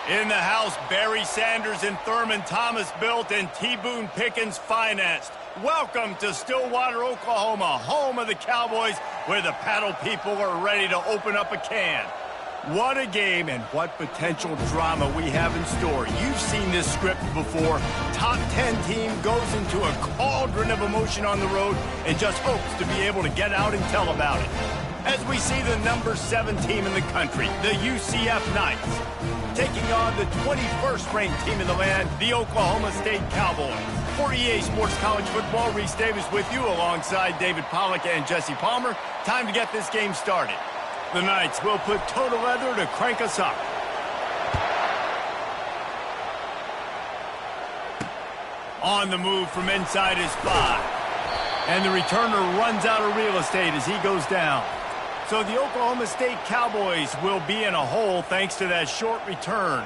In the house, Barry Sanders and Thurman Thomas built and T. Boone Pickens financed. Welcome to Stillwater, Oklahoma, home of the Cowboys, where the paddle people are ready to open up a can. What a game and what potential drama we have in store. You've seen this script before. Top 10 team goes into a cauldron of emotion on the road and just hopes to be able to get out and tell about it. As we see the number 7 team in the country, the UCF Knights, taking on the 21st ranked team in the land, the Oklahoma State Cowboys. For EA Sports College Football, Reese Davis with you alongside David Pollack and Jesse Palmer. Time to get this game started. The Knights will put total leather to crank us up. On the move from inside his 5. And the returner runs out of real estate as he goes down. So the Oklahoma State Cowboys will be in a hole thanks to that short return.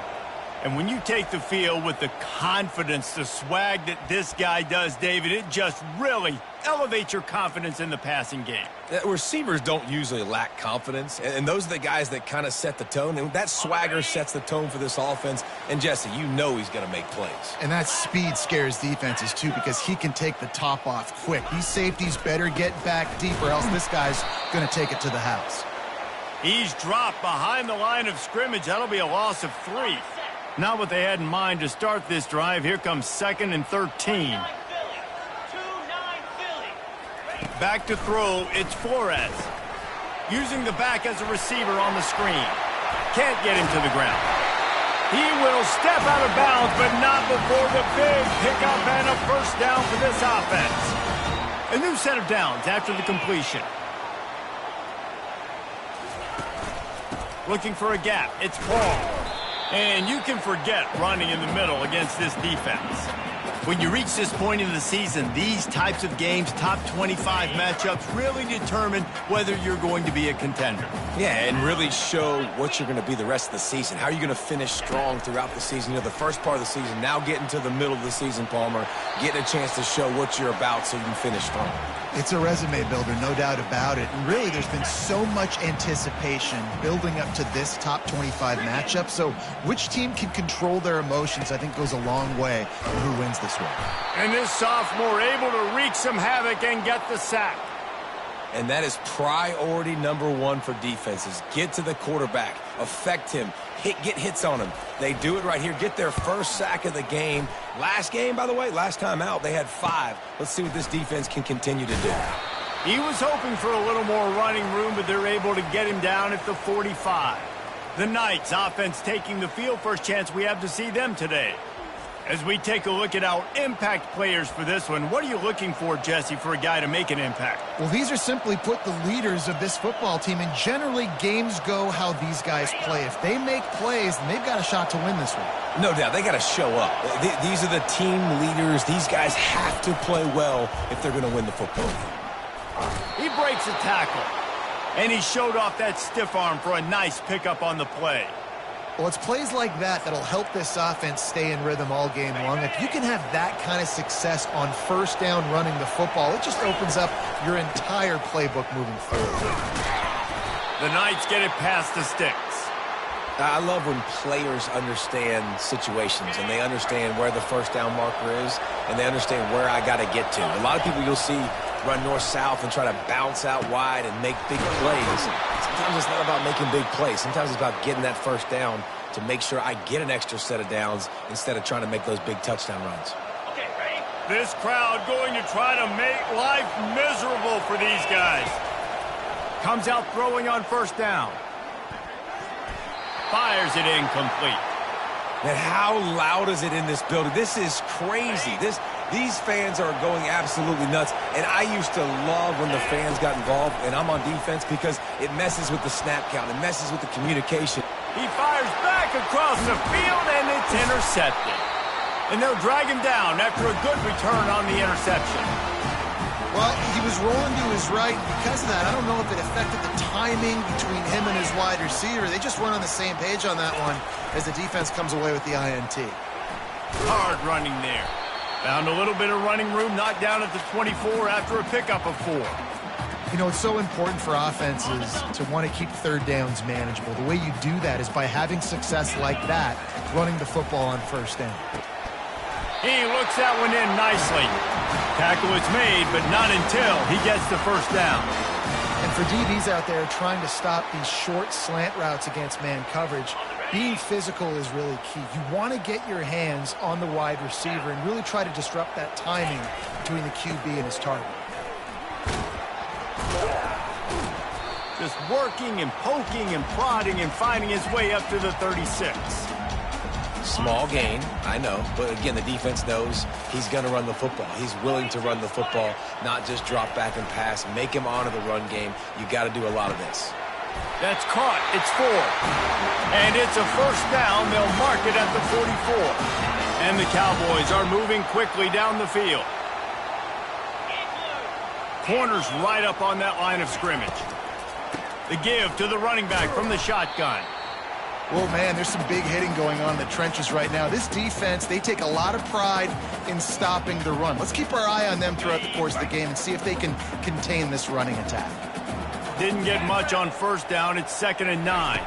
And when you take the field with the confidence, the swag that this guy does, David, it just really elevates your confidence in the passing game. Receivers don't usually lack confidence, and those are the guys that kind of set the tone. And that swagger sets the tone for this offense. And, Jesse, you know he's going to make plays. And that speed scares defenses, too, because he can take the top off quick. These safeties better get back deep, or else this guy's going to take it to the house. He's dropped behind the line of scrimmage. That'll be a loss of 3. Not what they had in mind to start this drive. Here comes 2nd and 13. Back to throw, it's Flores. Using the back as a receiver on the screen. Can't get him to the ground. He will step out of bounds, but not before the big pickup and a first down for this offense. A new set of downs after the completion. Looking for a gap, it's Paul. And you can forget running in the middle against this defense. When you reach this point in the season, these types of games, top 25 matchups, really determine whether you're going to be a contender. Yeah, and really show what you're going to be the rest of the season. How are you going to finish strong throughout the season? You know, the first part of the season, now getting to the middle of the season, Palmer, getting a chance to show what you're about so you can finish strong. It's a resume builder, no doubt about it. And really, there's been so much anticipation building up to this top 25 matchup. So which team can control their emotions, I think, goes a long way in who wins this one. And this sophomore able to wreak some havoc and get the sack. And that is priority number 1 for defenses. Get to the quarterback, affect him, get hits on him. They do it right here. Get their first sack of the game. Last game, by the way, last time out, they had 5. Let's see what this defense can continue to do. He was hoping for a little more running room, but they're able to get him down at the 45. The Knights offense taking the field. First chance we have to see them today. As we take a look at our impact players for this one, what are you looking for, Jesse, for a guy to make an impact? Well, these are simply put the leaders of this football team, and generally games go how these guys play. If they make plays, then they've got a shot to win this one. No doubt. They got to show up. These are the team leaders. These guys have to play well if they're going to win the football game. He breaks a tackle, and he showed off that stiff arm for a nice pickup on the play. Well, it's plays like that that'll help this offense stay in rhythm all game long. If you can have that kind of success on first down running the football, it just opens up your entire playbook moving forward. The Knights get it past the sticks. I love when players understand situations and they understand where the first down marker is and they understand where I got to get to. A lot of people you'll see run north-south and try to bounce out wide and make big plays. Sometimes it's not about making big plays. Sometimes it's about getting that first down to make sure I get an extra set of downs instead of trying to make those big touchdown runs. Okay, ready? This crowd going to try to make life miserable for these guys. Comes out throwing on first down. Fires it incomplete. Man, how loud is it in this building? This is crazy. These fans are going absolutely nuts. And I used to love when the fans got involved, and I'm on defense, because it messes with the snap count. It messes with the communication. He fires back across the field, and it's intercepted. And they'll drag him down after a good return on the interception. Well, he was rolling to his right. Because of that, I don't know if it affected the timing between him and his wide receiver. They just weren't on the same page on that one as the defense comes away with the INT. Hard running there. Found a little bit of running room, knocked down at the 24 after a pickup of 4. You know, it's so important for offenses to want to keep third downs manageable. The way you do that is by having success like that, running the football on first down. He looks that one in nicely. Tackle is made, but not until he gets the first down. And for DBs out there trying to stop these short slant routes against man coverage, being physical is really key. You want to get your hands on the wide receiver and really try to disrupt that timing between the QB and his target. Just working and poking and prodding and finding his way up to the 36. Small gain, I know, but again, the defense knows he's going to run the football. He's willing to run the football, not just drop back and pass, make him honor the run game. You got to do a lot of this. That's caught. It's 4. And it's a first down. They'll mark it at the 44. And the Cowboys are moving quickly down the field. Corners right up on that line of scrimmage. The give to the running back from the shotgun. Well, man, there's some big hitting going on in the trenches right now. This defense, they take a lot of pride in stopping the run. Let's keep our eye on them throughout the course of the game and see if they can contain this running attack. Didn't get much on first down. It's 2nd and 9.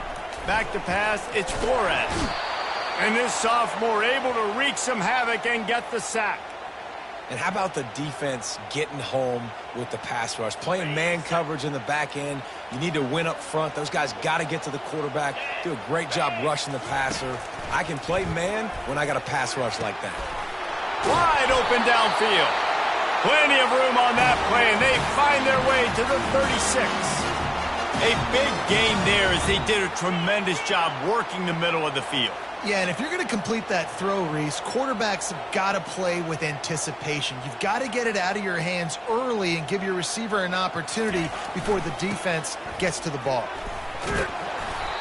Back to pass. It's Flores. And this sophomore able to wreak some havoc and get the sack. And how about the defense getting home with the pass rush? Playing man coverage in the back end. You need to win up front. Those guys got to get to the quarterback. Do a great job rushing the passer. I can play man when I got a pass rush like that. Wide open downfield. Plenty of room on that play, and they find their way to the 36. A big gain there as they did a tremendous job working the middle of the field. Yeah, and if you're going to complete that throw, Reese, quarterbacks have got to play with anticipation. You've got to get it out of your hands early and give your receiver an opportunity before the defense gets to the ball.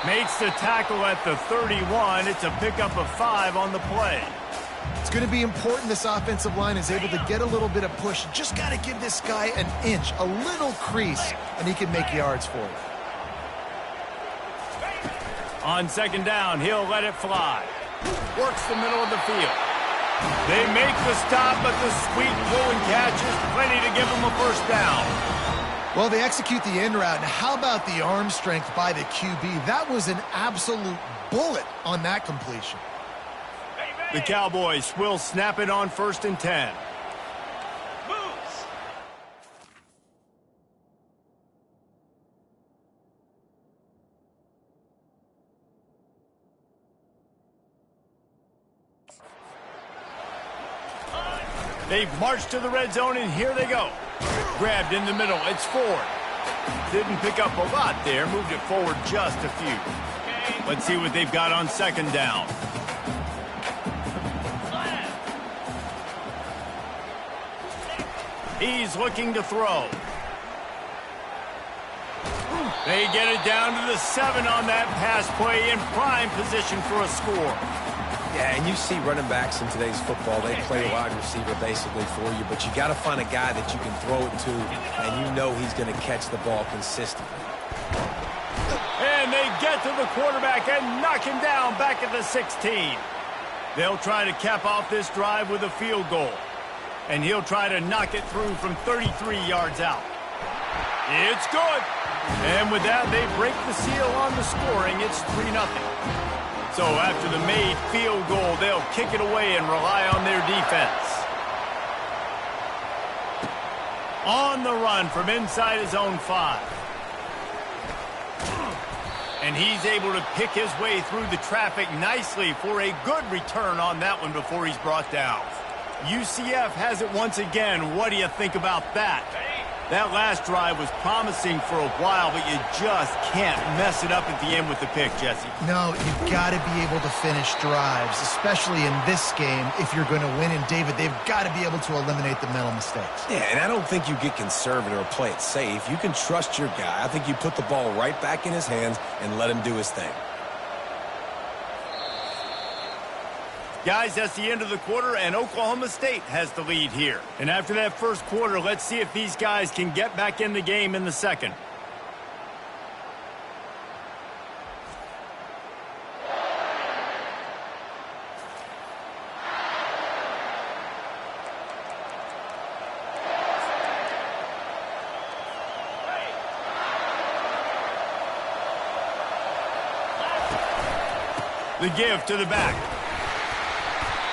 Makes the tackle at the 31. It's a pickup of 5 on the play. It's going to be important this offensive line is able to get a little bit of push. Just got to give this guy an inch, a little crease, and he can make yards for you. On 2nd down, he'll let it fly. Works the middle of the field. They make the stop, but the sweet pull and catch is plenty to give them a first down. Well, they execute the in route. And how about the arm strength by the QB? That was an absolute bullet on that completion. The Cowboys will snap it on 1st and 10. They've marched to the red zone, and here they go. Grabbed in the middle. It's Ford. Didn't pick up a lot there. Moved it forward just a few. Let's see what they've got on 2nd down. He's looking to throw. They get it down to the 7 on that pass play in prime position for a score. Yeah, and you see running backs in today's football, they play wide receiver basically for you, but you got to find a guy that you can throw it to, and you know he's going to catch the ball consistently. And they get to the quarterback and knock him down back at the 16. They'll try to cap off this drive with a field goal, and he'll try to knock it through from 33 yards out. It's good. And with that, they break the seal on the scoring. It's 3-0. So after the made field goal, they'll kick it away and rely on their defense. On the run from inside his own 5. And he's able to pick his way through the traffic nicely for a good return on that one before he's brought down. UCF has it once again. What do you think about that? That last drive was promising for a while, but you just can't mess it up at the end with the pick, Jesse. No, you've got to be able to finish drives, especially in this game. If you're going to win, and David, they've got to be able to eliminate the mental mistakes. Yeah, and I don't think you get conservative or play it safe. You can trust your guy. I think you put the ball right back in his hands and let him do his thing. Guys, that's the end of the quarter, and Oklahoma State has the lead here. And after that first quarter, let's see if these guys can get back in the game in the second. The give to the back.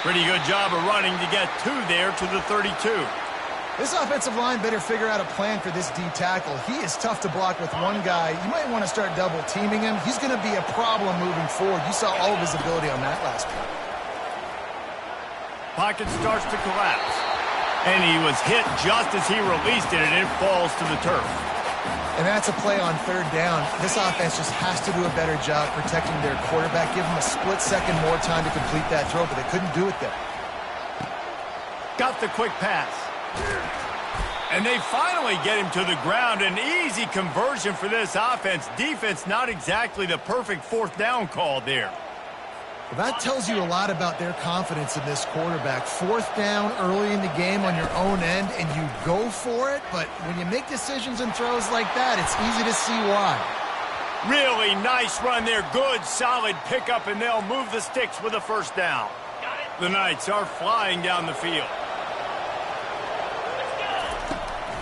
Pretty good job of running to get 2 there to the 32. This offensive line better figure out a plan for this D tackle. He is tough to block with one guy. You might want to start double teaming him. He's going to be a problem moving forward. You saw all of his ability on that last play. Pocket starts to collapse. And he was hit just as he released it, and it falls to the turf. And that's a play on 3rd down. This offense just has to do a better job protecting their quarterback. Give him a split second more time to complete that throw, but they couldn't do it there. Got the quick pass. And they finally get him to the ground. An easy conversion for this offense. Defense, not exactly the perfect 4th down call there. Well, that tells you a lot about their confidence in this quarterback. 4th down early in the game on your own end, and you go for it. But when you make decisions and throws like that, it's easy to see why. Really nice run there. Good, solid pickup, and they'll move the sticks with a 1st down. The Knights are flying down the field.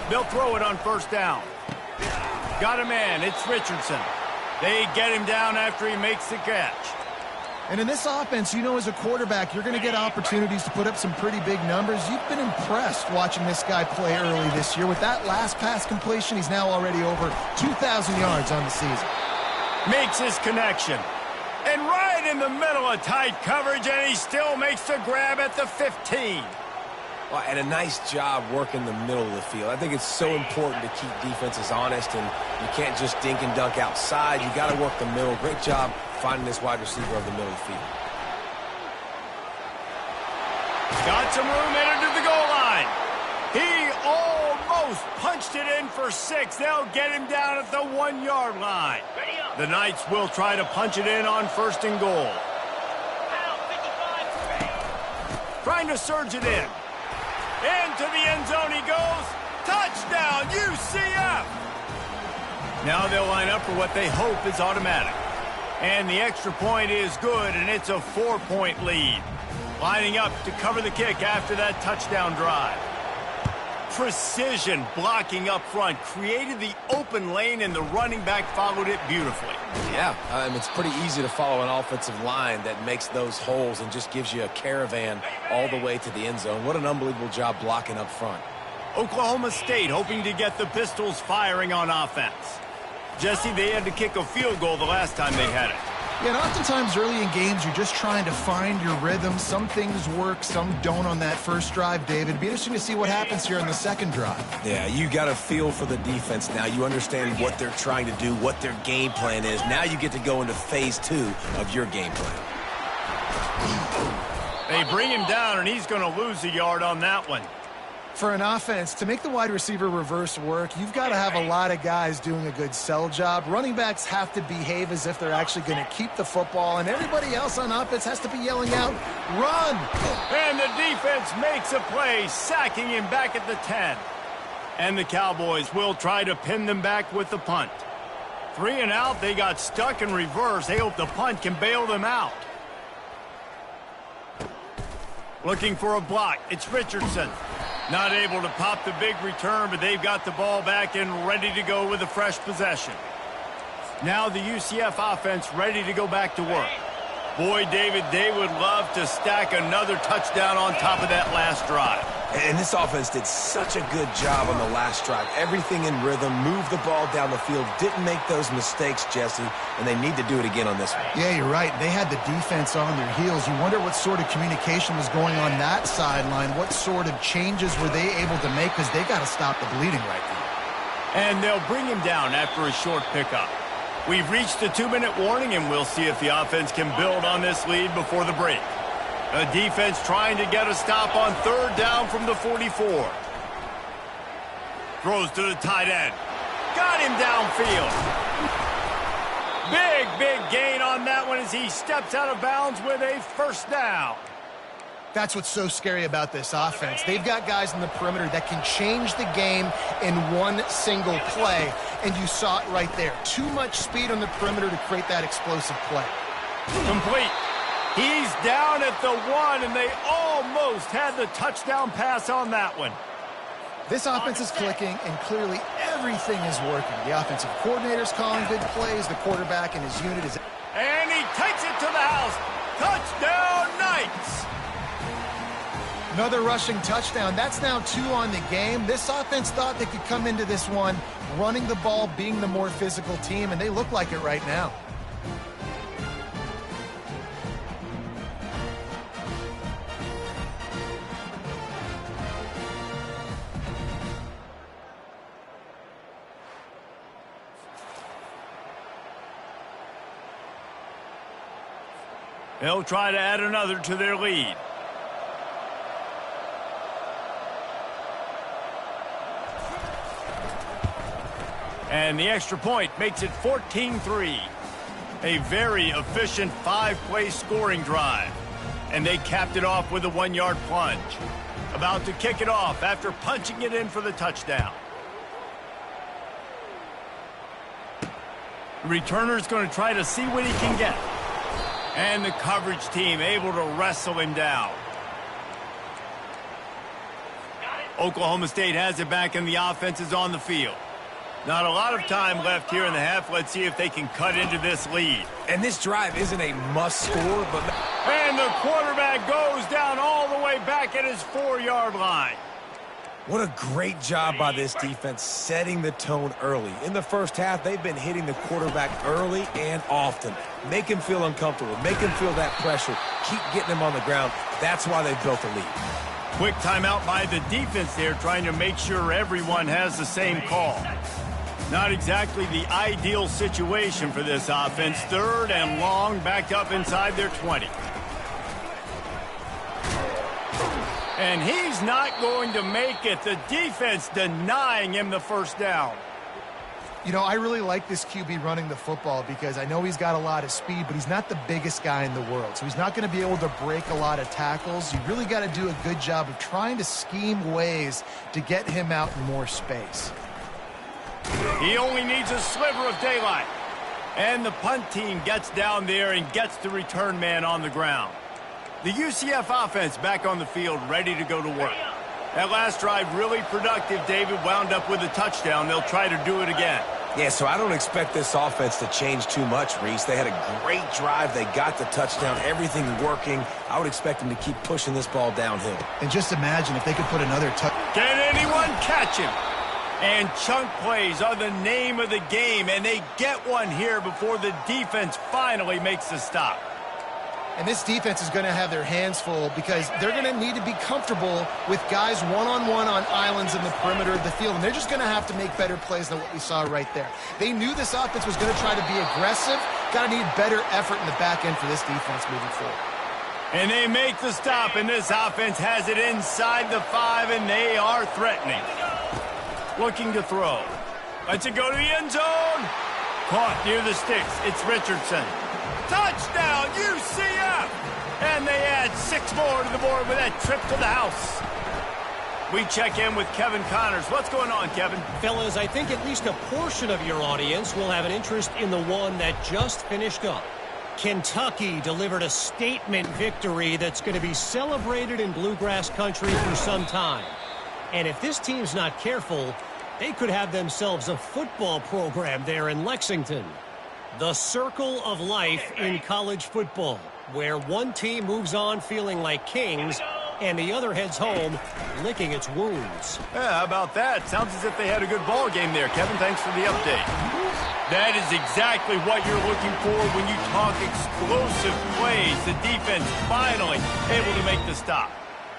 They'll throw it on 1st down. Got a man. It's Richardson. They get him down after he makes the catch. And in this offense, you know, as a quarterback, you're going to get opportunities to put up some pretty big numbers. You've been impressed watching this guy play early this year. With that last pass completion, he's now already over 2,000 yards on the season. Makes his connection. And right in the middle of tight coverage, and he still makes the grab at the 15. Well, and a nice job working the middle of the field. I think it's so important to keep defenses honest, and you can't just dink and dunk outside. You got to work the middle. Great job finding this wide receiver of the middle of the field. Got some room headed to the goal line. He almost punched it in for 6. They'll get him down at the 1-yard line. The Knights will try to punch it in on 1st and goal. Trying to surge it in. Into the end zone he goes. Touchdown, UCF! Now they'll line up for what they hope is automatic. And the extra point is good, and it's a 4-point lead. Lining up to cover the kick after that touchdown drive. Precision blocking up front. Created the open lane, and the running back followed it beautifully. Yeah, it's pretty easy to follow an offensive line that makes those holes and just gives you a caravan all the way to the end zone. What an unbelievable job blocking up front. Oklahoma State hoping to get the Pistols firing on offense. Jesse, they had to kick a field goal the last time they had it. Yeah, and oftentimes early in games, you're just trying to find your rhythm. Some things work, some don't on that first drive, David. It'd be interesting to see what happens here on the second drive. Yeah, you got a feel for the defense now. You understand what they're trying to do, what their game plan is. Now you get to go into phase 2 of your game plan. They bring him down, and he's going to lose a yard on that one. For an offense, to make the wide receiver reverse work, you've got to have a lot of guys doing a good sell job. Running backs have to behave as if they're actually going to keep the football, and everybody else on offense has to be yelling out, run! And the defense makes a play, sacking him back at the 10. And the Cowboys will try to pin them back with the punt. 3 and out, they got stuck in reverse. They hope the punt can bail them out. Looking for a block. It's Richardson. Not able to pop the big return, but they've got the ball back and ready to go with a fresh possession. Now the UCF offense ready to go back to work. Boy, David, they would love to stack another touchdown on top of that last drive. And this offense did such a good job on the last drive. Everything in rhythm, moved the ball down the field, didn't make those mistakes, Jesse, and they need to do it again on this one. Yeah, you're right. They had the defense on their heels. You wonder what sort of communication was going on that sideline. What sort of changes were they able to make, because they got to stop the bleeding right now. And they'll bring him down after a short pickup. We've reached the 2-minute warning, and we'll see if the offense can build on this lead before the break. The defense trying to get a stop on 3rd down from the 44. Throws to the tight end. Got him downfield. Big gain on that one as he steps out of bounds with a 1st down. That's what's so scary about this offense. They've got guys in the perimeter that can change the game in one single play, and you saw it right there. Too much speed on the perimeter to create that explosive play. Complete. He's down at the 1, and they almost had the touchdown pass on that one. This offense is clicking, and clearly everything is working. The offensive coordinator's calling good plays. The quarterback and his unit is... And he takes it to the house. Touchdown, Knights! Another rushing touchdown. That's now 2 on the game. This offense thought they could come into this one running the ball, being the more physical team, and they look like it right now. They'll try to add another to their lead. And the extra point makes it 14-3. A very efficient 5-play scoring drive. And they capped it off with a 1-yard plunge. About to kick it off after punching it in for the touchdown. The returner's going to try to see what he can get. And the coverage team able to wrestle him down. Oklahoma State has it back and the offense is on the field. Not a lot of time left here in the half. Let's see if they can cut into this lead. And this drive isn't a must score, but... And the quarterback goes down all the way back at his 4-yard line. What a great job by this defense setting the tone early. In the first half, they've been hitting the quarterback early and often. Make him feel uncomfortable. Make him feel that pressure. Keep getting him on the ground. That's why they've built a lead. Quick timeout by the defense there, trying to make sure everyone has the same call. Not exactly the ideal situation for this offense. 3rd and long, backed up inside their 20. And he's not going to make it. The defense denying him the first down. You know, I really like this QB running the football because I know he's got a lot of speed, but he's not the biggest guy in the world. So he's not going to be able to break a lot of tackles. You really got to do a good job of trying to scheme ways to get him out in more space. He only needs a sliver of daylight. And the punt team gets down there and gets the return man on the ground. The UCF offense back on the field, ready to go to work. That last drive really productive. David wound up with a touchdown. They'll try to do it again. Yeah, so I don't expect this offense to change too much, Reese. They had a great drive. They got the touchdown, everything working. I would expect them to keep pushing this ball downhill. And just imagine if they could put another touch. Can anyone catch him? And chunk plays are the name of the game, and they get one here before the defense finally makes the stop. And this defense is going to have their hands full because they're going to need to be comfortable with guys one-on-one on islands in the perimeter of the field. And they're just going to have to make better plays than what we saw right there. They knew this offense was going to try to be aggressive. Got to need better effort in the back end for this defense moving forward. And they make the stop, and this offense has it inside the 5, and they are threatening. Looking to throw. Lets it go to the end zone. Caught near the sticks. It's Richardson. Touchdown, UCF! And they add 6 more to the board with that trip to the house. We check in with Kevin Connors. What's going on, Kevin? Fellas, I think at least a portion of your audience will have an interest in the one that just finished up. Kentucky delivered a statement victory that's going to be celebrated in Bluegrass country for some time. And if this team's not careful, they could have themselves a football program there in Lexington. The circle of life in college football, where one team moves on feeling like kings and the other heads home licking its wounds. Yeah, how about that? Sounds as if they had a good ball game there. Kevin, thanks for the update. That is exactly what you're looking for when you talk explosive plays. The defense finally able to make the stop.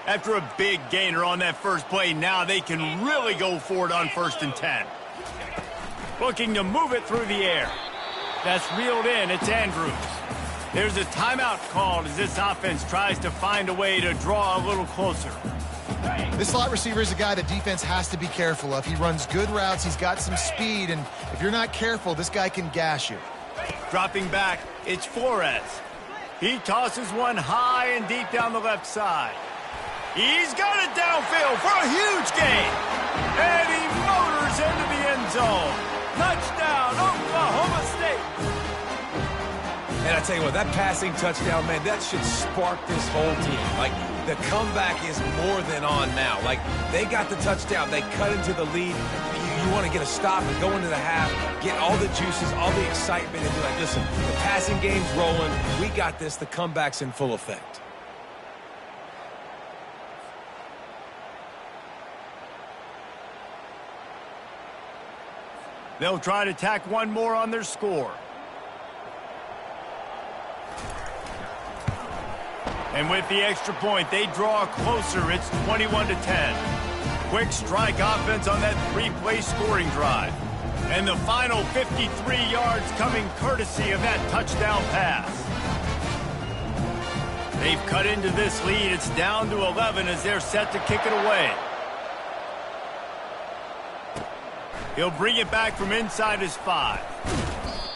After a big gainer on that first play, now they can really go for it on 1st and 10. Looking to move it through the air. That's reeled in. It's Andrews. There's a timeout called as this offense tries to find a way to draw a little closer. This slot receiver is a guy the defense has to be careful of. He runs good routes. He's got some speed, and if you're not careful, this guy can gash you. Dropping back, it's Flores. He tosses one high and deep down the left side. He's got it downfield for a huge gain. And he motors into the end zone. Touchdown, Oklahoma State. And I tell you what, that passing touchdown, man, that should spark this whole team. Like, the comeback is more than on now. Like, they got the touchdown. They cut into the lead. You want to get a stop and go into the half, get all the juices, all the excitement, and be like, listen, the passing game's rolling. We got this. The comeback's in full effect. They'll try to tack one more on their score. And with the extra point, they draw closer. It's 21-10. Quick strike offense on that three-play scoring drive. And the final 53 yards coming courtesy of that touchdown pass. They've cut into this lead. It's down to 11 as they're set to kick it away. He'll bring it back from inside his 5.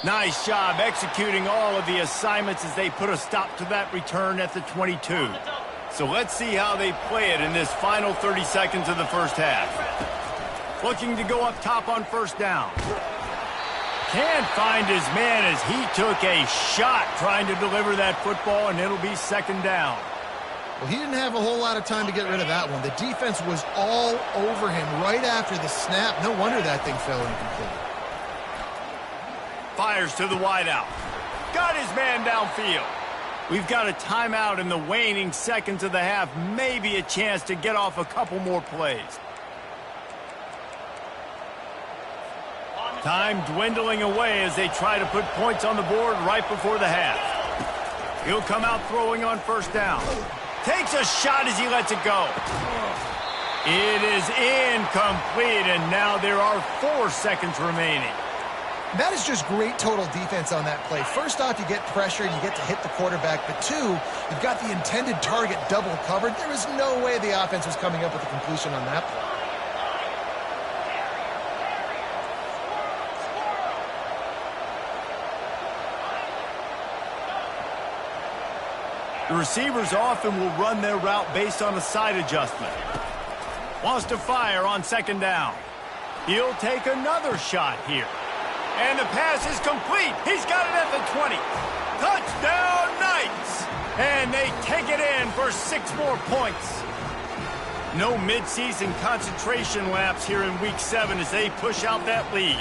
Nice job executing all of the assignments as they put a stop to that return at the 22. So let's see how they play it in this final 30 seconds of the first half. Looking to go up top on first down. Can't find his man as he took a shot trying to deliver that football, and it'll be second down. Well, he didn't have a whole lot of time to get rid of that one. The defense was all over him right after the snap. No wonder that thing fell incomplete. Fires to the wideout. Got his man downfield. We've got a timeout in the waning seconds of the half. Maybe a chance to get off a couple more plays. Time dwindling away as they try to put points on the board right before the half. He'll come out throwing on first down. Takes a shot as he lets it go. It is incomplete, and now there are 4 seconds remaining. That is just great total defense on that play. First off, you get pressure and you get to hit the quarterback. But 2, you've got the intended target double covered. There is no way the offense was coming up with a completion on that play. The receivers often will run their route based on a side adjustment. Wants to fire on second down. He'll take another shot here. And the pass is complete. He's got it at the 20. Touchdown Knights! And they take it in for 6 more points. No midseason concentration laps here in Week 7 as they push out that lead.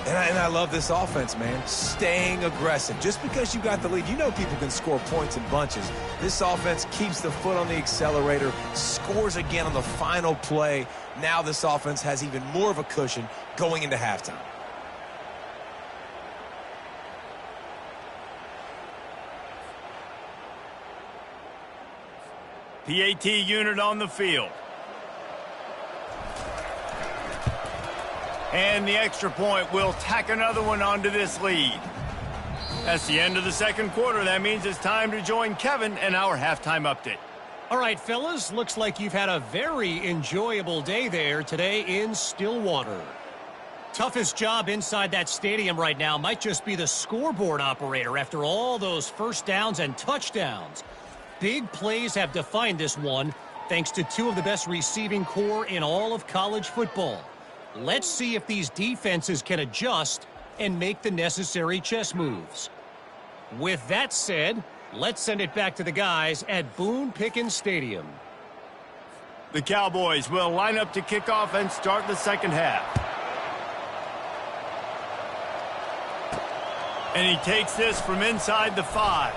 And I love this offense, man. Staying aggressive. Just because you got the lead, you know people can score points in bunches. This offense keeps the foot on the accelerator, scores again on the final play. Now this offense has even more of a cushion going into halftime. PAT unit on the field. And the extra point will tack another one onto this lead. That's the end of the second quarter. That means it's time to join Kevin and our halftime update. All right, fellas, looks like you've had a very enjoyable day there today in Stillwater. Toughest job inside that stadium right now might just be the scoreboard operator after all those first downs and touchdowns. Big plays have defined this one, thanks to 2 of the best receiving core in all of college football. Let's see if these defenses can adjust and make the necessary chess moves. With that said, let's send it back to the guys at Boone Pickens Stadium. The Cowboys will line up to kick off and start the second half. And he takes this from inside the 5.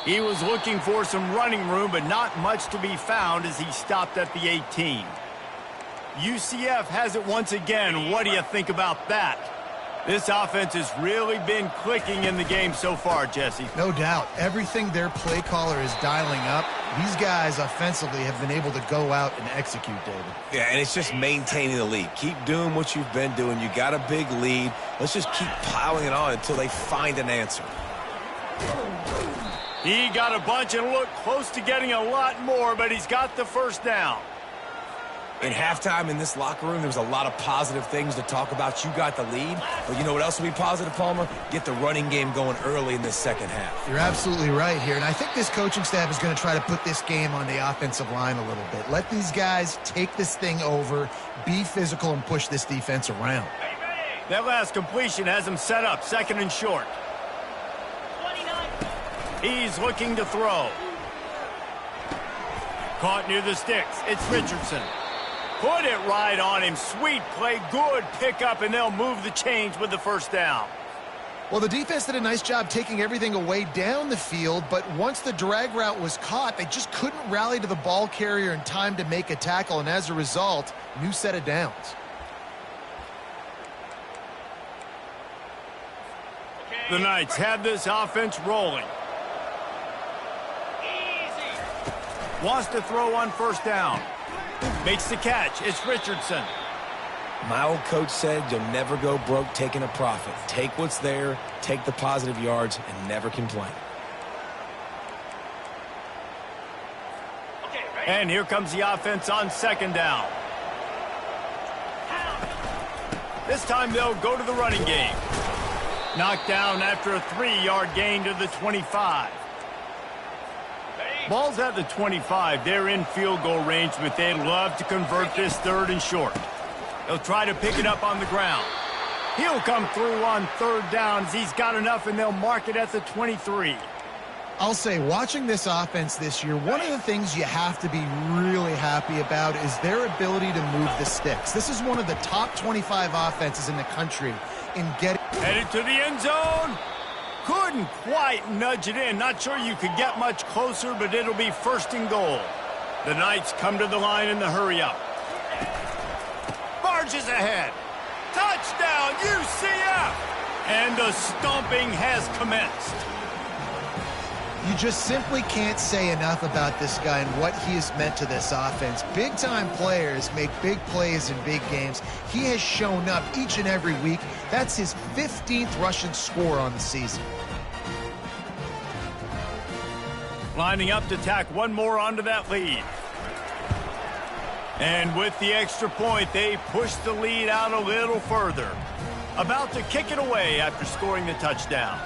He was looking for some running room, but not much to be found as he stopped at the 18. UCF has it once again. What do you think about that? This offense has really been clicking in the game so far, Jesse. No doubt. Everything their play caller is dialing up, these guys offensively have been able to go out and execute, David. Yeah, and it's just maintaining the lead. Keep doing what you've been doing. You got a big lead. Let's just keep piling it on until they find an answer. He got a bunch and looked close to getting a lot more, but he's got the first down. In halftime in this locker room, there was a lot of positive things to talk about. You got the lead, but you know what else will be positive, Palmer? Get the running game going early in this second half. You're absolutely right here, and I think this coaching staff is going to try to put this game on the offensive line a little bit. Let these guys take this thing over, be physical, and push this defense around. That last completion has him set up, second and short. He's looking to throw. Caught near the sticks. It's Richardson. Put it right on him. Sweet play. Good pickup, and they'll move the chains with the first down. Well, the defense did a nice job taking everything away down the field, but once the drag route was caught, they just couldn't rally to the ball carrier in time to make a tackle, and as a result, new set of downs. The Knights have this offense rolling. Wants to throw on first down. Makes the catch. It's Richardson. My old coach said you'll never go broke taking a profit. Take what's there, take the positive yards, and never complain. And here comes the offense on second down. This time they'll go to the running game. Knocked down after a 3-yard gain to the 25. Ball's at the 25. They're in field goal range, but they'd love to convert this 3rd and short. They'll try to pick it up on the ground. He'll come through on 3rd down as he's got enough, and they'll mark it at the 23. I'll say, watching this offense this year, one of the things you have to be really happy about is their ability to move the sticks. This is one of the top 25 offenses in the country in getting... Headed to the end zone. Couldn't quite nudge it in. Not sure you could get much closer, but it'll be 1st and goal. The Knights come to the line in the hurry-up. Barges ahead. Touchdown, UCF! And the stomping has commenced. You just simply can't say enough about this guy and what he has meant to this offense. Big-time players make big plays in big games. He has shown up each and every week. That's his 15th rushing score on the season. Lining up to tack one more onto that lead. And with the extra point, they push the lead out a little further. About to kick it away after scoring the touchdown.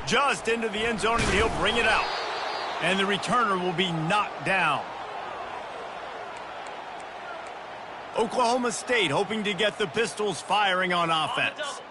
Just into the end zone, and he'll bring it out. And the returner will be knocked down. Oklahoma State hoping to get the Pistols firing on offense.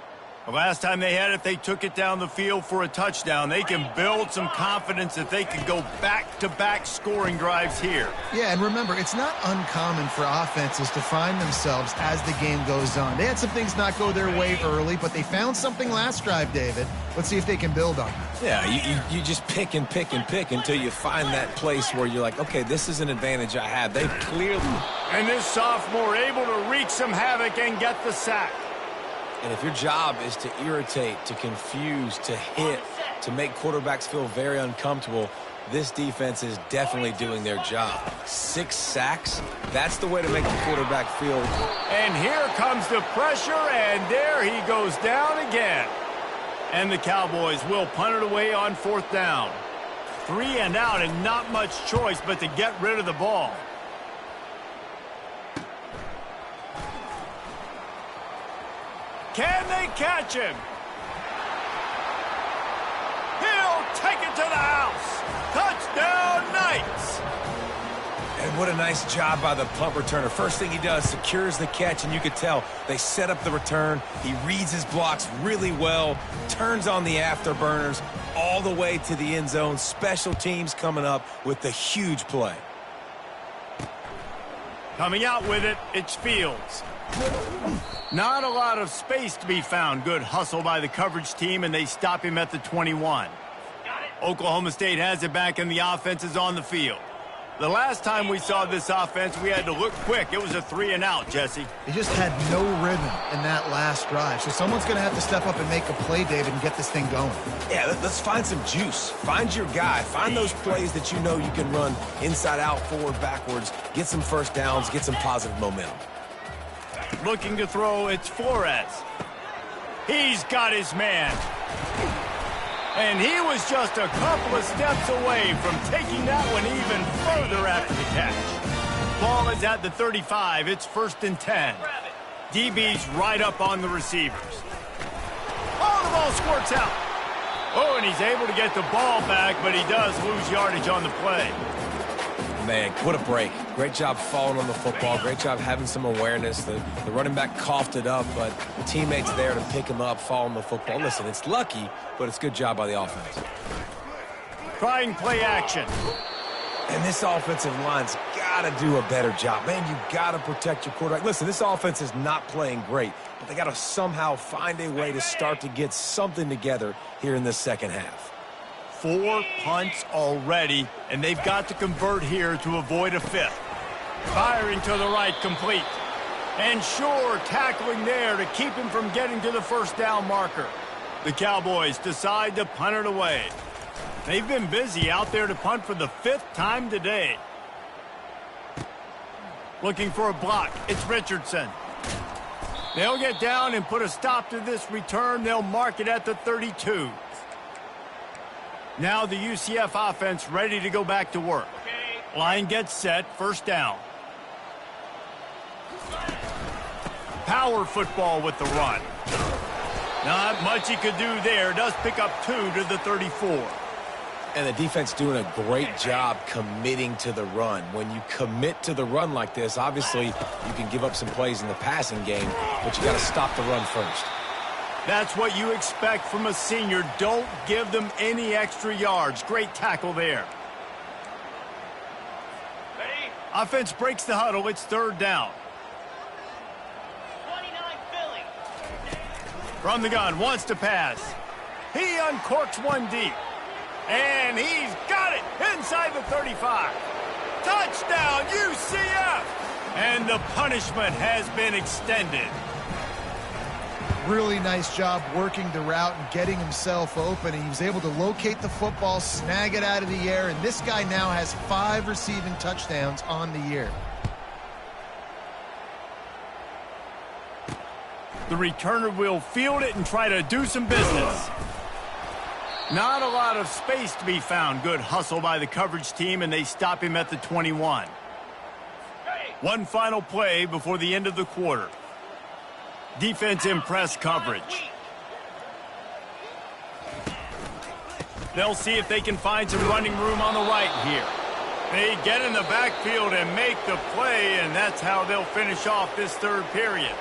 The last time they had it, they took it down the field for a touchdown. They can build some confidence that they can go back-to-back scoring drives here. Yeah, and remember, it's not uncommon for offenses to find themselves as the game goes on. They had some things not go their way early, but they found something last drive, David. Let's see if they can build on it. Yeah, you just pick and pick and pick until you find that place where you're like, okay, this is an advantage I have. They clearly... And this sophomore able to wreak some havoc and get the sack. And if your job is to irritate, to confuse, to hit, to make quarterbacks feel very uncomfortable, this defense is definitely doing their job. 6 sacks, that's the way to make the quarterback feel. And here comes the pressure, and there he goes down again. And the Cowboys will punt it away on 4th down. 3 and out, and not much choice but to get rid of the ball. Can they catch him? He'll take it to the house. Touchdown, Knights. And what a nice job by the punt returner. First thing he does, secures the catch, and you could tell they set up the return. He reads his blocks really well, turns on the afterburners all the way to the end zone. Special teams coming up with the huge play. Coming out with it, it's Fields. Not a lot of space to be found. Good hustle by the coverage team, and they stop him at the 21. Oklahoma State has it back, and the offense is on the field. The last time we saw this offense, we had to look quick. It was a 3 and out, Jesse. They just had no rhythm in that last drive. So someone's going to have to step up and make a play, David, and get this thing going. Yeah, let's find some juice. Find your guy. Find those plays that you know you can run inside out, forward, backwards. Get some first downs. Get some positive momentum. Looking to throw, it's Flores. He's got his man. And he was just a couple of steps away from taking that one even further after the catch. Ball is at the 35. It's 1st and 10. DB's right up on the receivers. Oh, the ball squirts out. Oh, and he's able to get the ball back, but he does lose yardage on the play. Man, what a break. Great job falling on the football. Great job having some awareness. The running back coughed it up, but the teammates there to pick him up, fall on the football. Listen, it's lucky, but it's good job by the offense. Trying play action. And this offensive line's got to do a better job. Man, you got to protect your quarterback. Listen, this offense is not playing great, but they got to somehow find a way to start to get something together here in this second half. 4 punts already, and they've got to convert here to avoid a 5th. Firing to the right, complete. And sure, tackling there to keep him from getting to the first down marker. The Cowboys decide to punt it away. They've been busy out there to punt for the 5th time today. Looking for a block. It's Richardson. They'll get down and put a stop to this return. They'll mark it at the 32. Now the UCF offense ready to go back to work. Line gets set, first down. Power football with the run. Not much he could do there. Does pick up 2 to the 34. And the defense doing a great job committing to the run. When you commit to the run like this, obviously you can give up some plays in the passing game, but you got to stop the run first. That's what you expect from a senior. Don't give them any extra yards. Great tackle there. Ready? Offense breaks the huddle. It's third down. 29 Philly. From the gun, wants to pass. He uncorks one deep. And he's got it inside the 35. Touchdown, UCF! And the punishment has been extended. Really nice job working the route and getting himself open. And he was able to locate the football, snag it out of the air, and this guy now has 5 receiving touchdowns on the year. The returner will field it and try to do some business. Not a lot of space to be found. Good hustle by the coverage team, and they stop him at the 21. One final play before the end of the quarter. Defense in press coverage. They'll see if they can find some running room on the right here. They get in the backfield and make the play, and that's how they'll finish off this third period.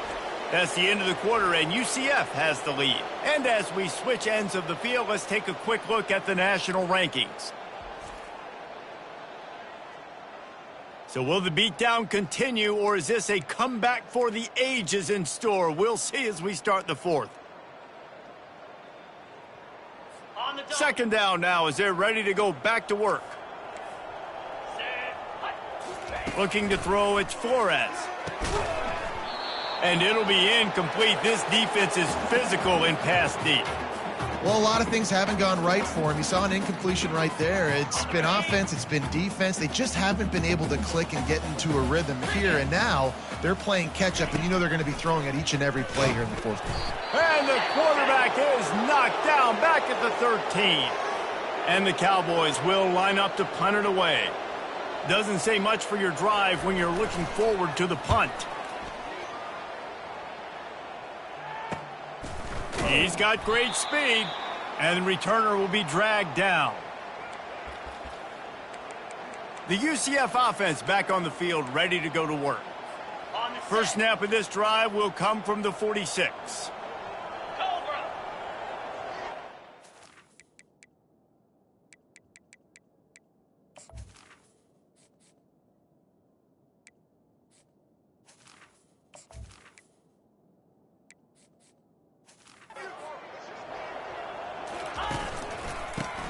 That's the end of the quarter, and UCF has the lead. And as we switch ends of the field, let's take a quick look at the national rankings. So will the beatdown continue, or is this a comeback for the ages in store? We'll see as we start the fourth. Second down now as they're ready to go back to work. Looking to throw, it's Flores. And it'll be incomplete. This defense is physical in pass deep. Well, a lot of things haven't gone right for him. You saw an incompletion right there. It's been offense, it's been defense. They just haven't been able to click and get into a rhythm here. And now they're playing catch-up, and you know they're going to be throwing at each and every play here in the fourth quarter. And the quarterback is knocked down back at the 13. And the Cowboys will line up to punt it away. Doesn't say much for your drive when you're looking forward to the punt. He's got great speed, and the returner will be dragged down. The UCF offense back on the field, ready to go to work. First snap of this drive will come from the 46.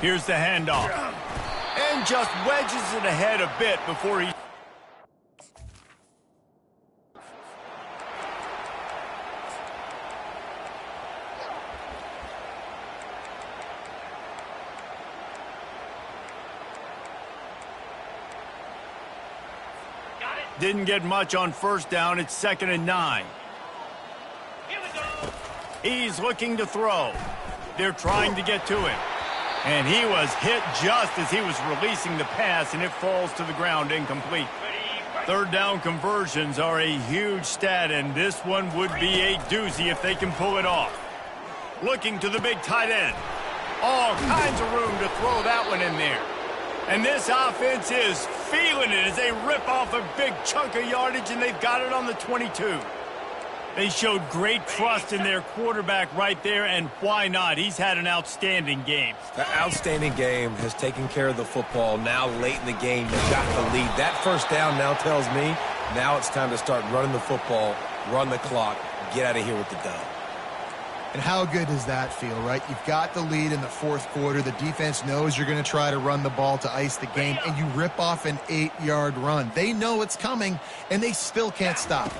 Here's the handoff. And just wedges it ahead a bit before he... Didn't get much on first down. It's 2nd and 9. Here we go. He's looking to throw. They're trying to get to him. And he was hit just as he was releasing the pass, and it falls to the ground incomplete. Third down conversions are a huge stat, and this one would be a doozy if they can pull it off. Looking to the big tight end. All kinds of room to throw that one in there. And this offense is feeling it as they rip off a big chunk of yardage, and they've got it on the 22. They showed great trust in their quarterback right there, and why not? He's had an outstanding game. An outstanding game, has taken care of the football. Now late in the game, you got the lead. That first down now tells me now it's time to start running the football, run the clock, get out of here with the dub. And how good does that feel, right? You've got the lead in the fourth quarter. The defense knows you're going to try to run the ball to ice the game, and you rip off an 8-yard run. They know it's coming, and they still can't stop.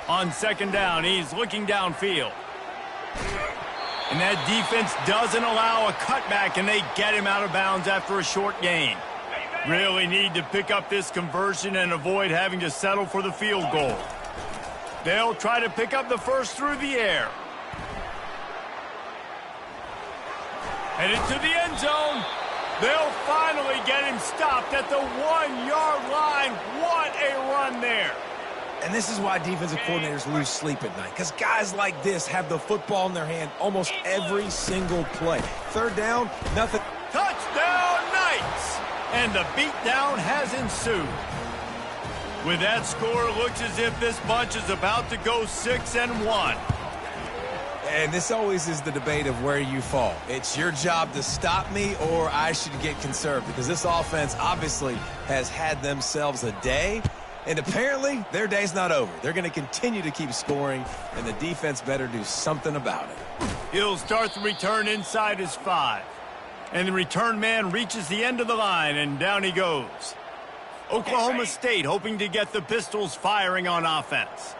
On second down, he's looking downfield. And that defense doesn't allow a cutback, and they get him out of bounds after a short gain. Really need to pick up this conversion and avoid having to settle for the field goal. They'll try to pick up the first through the air. Headed to the end zone. They'll finally get him stopped at the 1-yard line. What a run there. And this is why defensive coordinators lose sleep at night, because guys like this have the football in their hand almost every single play. Third down, nothing. Touchdown, Knights! And the beatdown has ensued. With that score, it looks as if this bunch is about to go 6-1. And this always is the debate of where you fall. It's your job to stop me, or I should get conserved, because this offense obviously has had themselves a day. And apparently, their day's not over. They're going to continue to keep scoring, and the defense better do something about it. He'll start the return inside his 5. And the return man reaches the end of the line, and down he goes. Oklahoma State hoping to get the Pistols firing on offense.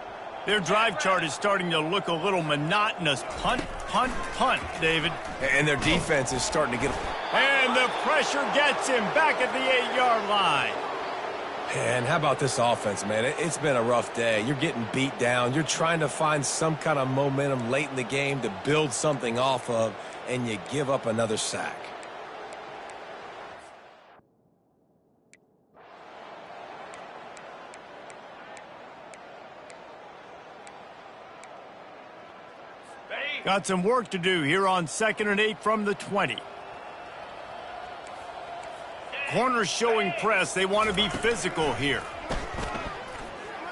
Their drive chart is starting to look a little monotonous. Punt, punt, punt, David. And their defense is starting to get... And the pressure gets him back at the 8-yard line. And how about this offense, man? It's been a rough day. You're getting beat down. You're trying to find some kind of momentum late in the game to build something off of, and you give up another sack. Got some work to do here on 2nd and 8 from the 20. Corners showing press. They want to be physical here.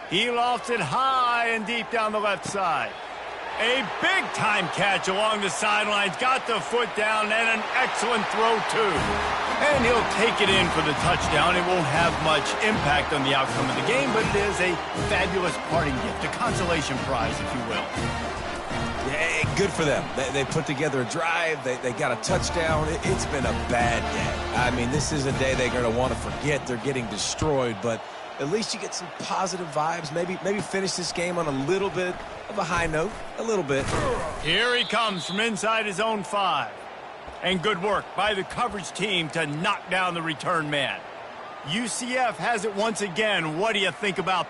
He lofts it high and deep down the left side. A big-time catch along the sidelines. Got the foot down and an excellent throw, too. And he'll take it in for the touchdown. It won't have much impact on the outcome of the game, but it is a fabulous parting gift, a consolation prize, if you will. Yeah, good for them. They put together a drive. They got a touchdown. It's been a bad day. I mean, this is a day they're going to want to forget. They're getting destroyed, but at least you get some positive vibes. Maybe finish this game on a little bit of a high note. A little bit. Here he comes from inside his own 5. And good work by the coverage team to knock down the return man. UCF has it once again. What do you think about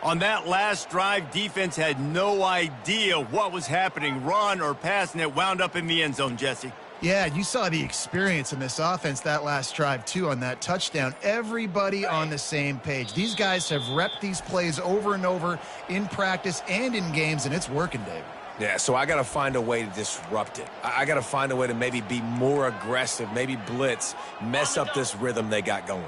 On that last drive, defense had no idea what was happening, run or pass, and it wound up in the end zone, Jesse. Yeah, you saw the experience in this offense that last drive, too, on that touchdown. Everybody on the same page. These guys have repped these plays over and over in practice and in games, and it's working, David. Yeah, so I got to find a way to disrupt it. I got to find a way to maybe be more aggressive, maybe blitz, mess up this rhythm they got going.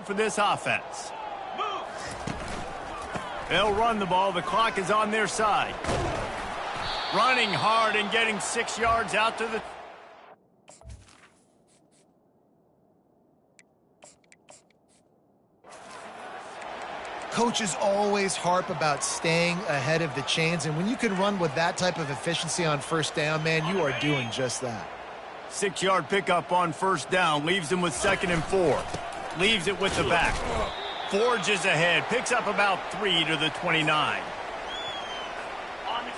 For this offense. They'll run the ball. The clock is on their side. Running hard and getting 6 yards out to the... Coaches always harp about staying ahead of the chains, and when you can run with that type of efficiency on first down, man, you are doing just that. 6-yard pickup on first down. Leaves them with 2nd and 4. Leaves it with the back. Forges ahead. Picks up about 3 to the 29.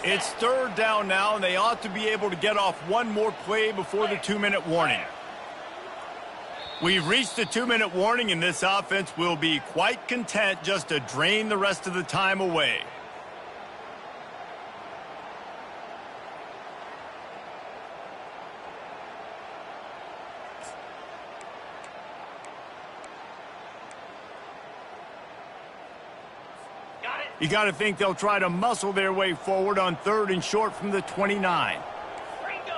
It's 3rd down now, and they ought to be able to get off one more play before the 2-minute warning. We've reached the 2-minute warning, and this offense will be quite content just to drain the rest of the time away. You got to think they'll try to muscle their way forward on 3rd and short from the 29. Ringo!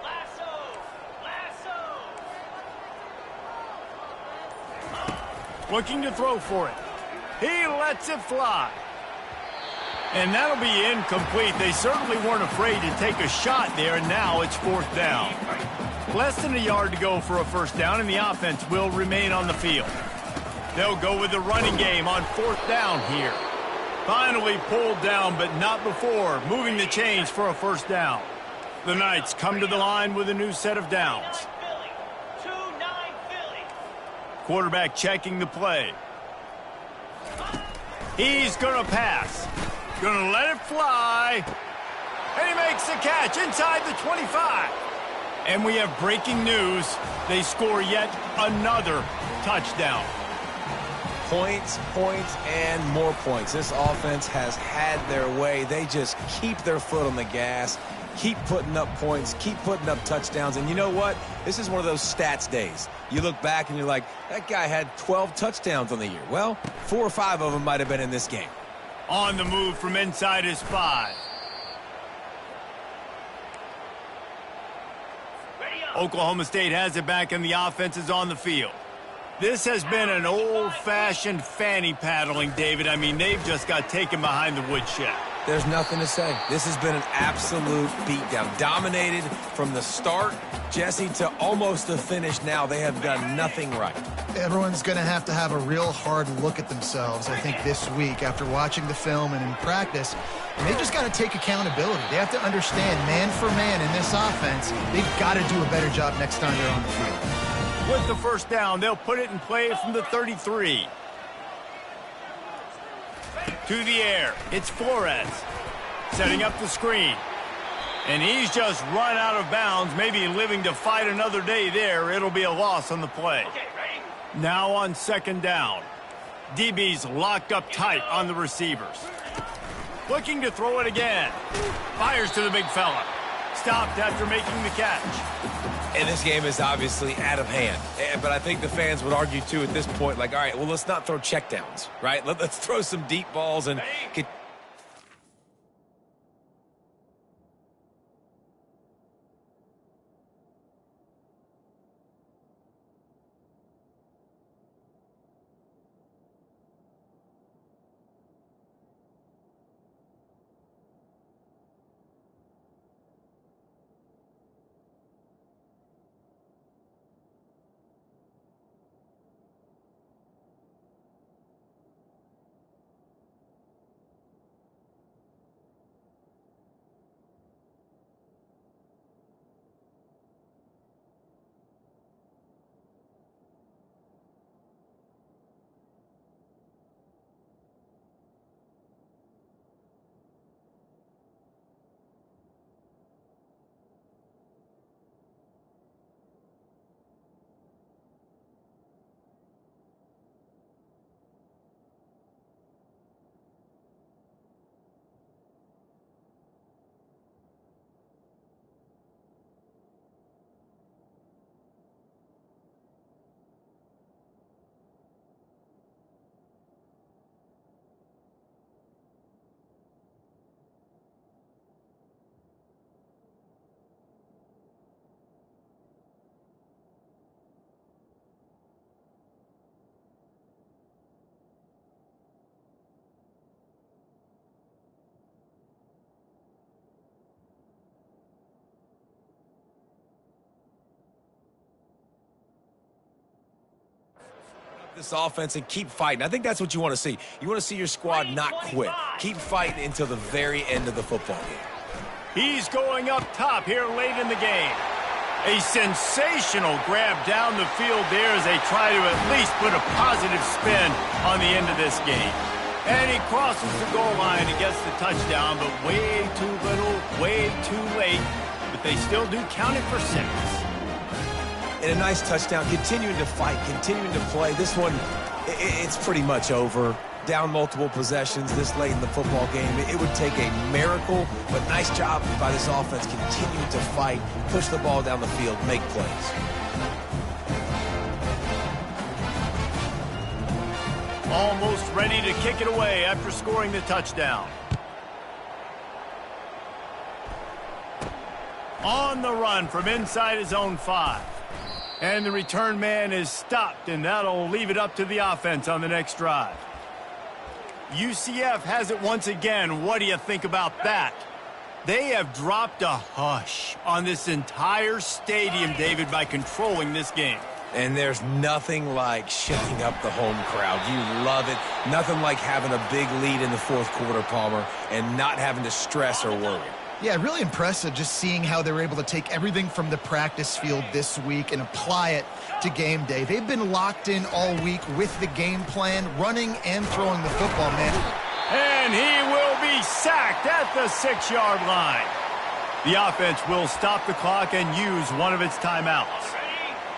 Lasso! Looking to throw for it. He lets it fly. And that'll be incomplete. They certainly weren't afraid to take a shot there, and now it's 4th down. Less than a yard to go for a first down, and the offense will remain on the field. They'll go with the running game on 4th down here. Finally pulled down, but not before moving the chains for a first down. The Knights come to the line with a new set of downs. 2-9 Philly. Quarterback checking the play. He's going to pass. Going to let it fly. And he makes the catch inside the 25. And we have breaking news. They score yet another touchdown. Points, and more points. This offense has had their way. They just keep their foot on the gas, keep putting up points, keep putting up touchdowns. And you know what? This is one of those stats days. You look back and you're like, that guy had 12 touchdowns on the year. Well, 4 or 5 of them might have been in this game. On the move from inside his 5. Oklahoma State has it back, and the offense is on the field. This has been an old-fashioned fanny paddling, David. I mean, they've just got taken behind the woodshed. There's nothing to say. This has been an absolute beatdown. Dominated from the start, Jesse, to almost the finish now. They have done nothing right. Everyone's going to have a real hard look at themselves, I think, this week after watching the film and in practice. And they just got to take accountability. They have to understand, man for man in this offense, they've got to do a better job next time they're on the field. With the first down, they'll put it in play from the 33. To the air, it's Flores. Setting up the screen. And he's just run out of bounds, maybe living to fight another day there. It'll be a loss on the play. Now on 2nd down. DB's locked up tight on the receivers. Looking to throw it again. Fires to the big fella. Stopped after making the catch. And this game is obviously out of hand. But I think the fans would argue, too, at this point, like, all right, well, let's not throw checkdowns, right? Let's throw some deep balls and get... This offense and keep fighting. I think that's what you want to see. You want to see your squad not quit. Keep fighting until the very end of the football game. He's going up top here late in the game. A sensational grab down the field there as they try to at least put a positive spin on the end of this game. And he crosses the goal line and gets the touchdown, but way too little, way too late. But they still do count it for 6. And a nice touchdown, continuing to fight, continuing to play. This one, it's pretty much over. Down multiple possessions this late in the football game. It would take a miracle, but nice job by this offense continuing to fight, push the ball down the field, make plays. Almost ready to kick it away after scoring the touchdown. On the run from inside his own 5. And the return man is stopped, and that'll leave it up to the offense on the next drive. UCF has it once again. What do you think about that? They have dropped a hush on this entire stadium, David, by controlling this game. And there's nothing like shaking up the home crowd. You love it. Nothing like having a big lead in the fourth quarter, Palmer, and not having to stress or worry. Yeah, really impressive just seeing how they were able to take everything from the practice field this week and apply it to game day. They've been locked in all week with the game plan, running and throwing the football, man. And he will be sacked at the 6-yard line. The offense will stop the clock and use one of its timeouts.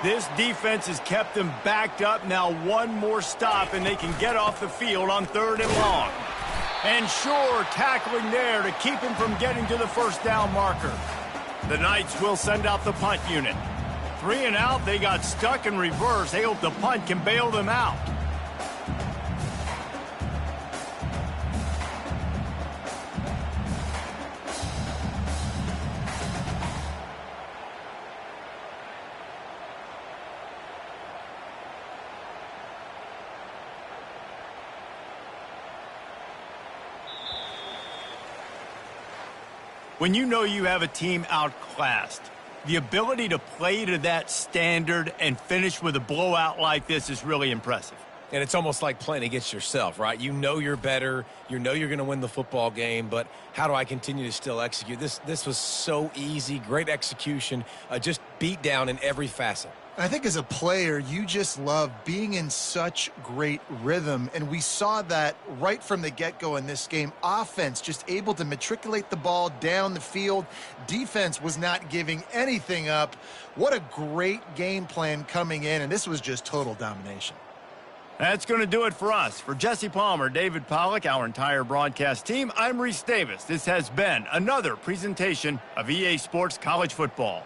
This defense has kept them backed up. Now one more stop and they can get off the field on 3rd and long. And sure, tackling there to keep him from getting to the first down marker. The Knights will send out the punt unit. 3 and out, they got stuck in reverse. They hope the punt can bail them out. When you know you have a team outclassed, the ability to play to that standard and finish with a blowout like this is really impressive. And it's almost like playing against yourself, right? You know you're better. You know you're going to win the football game, but how do I continue to still execute? This was so easy, great execution, just beat down in every facet. I think as a player, you just love being in such great rhythm, and we saw that right from the get-go in this game. Offense just able to matriculate the ball down the field. Defense was not giving anything up. What a great game plan coming in, and this was just total domination. That's going to do it for us. For Jesse Palmer, David Pollack, our entire broadcast team, I'm Reese Davis. This has been another presentation of EA Sports College Football.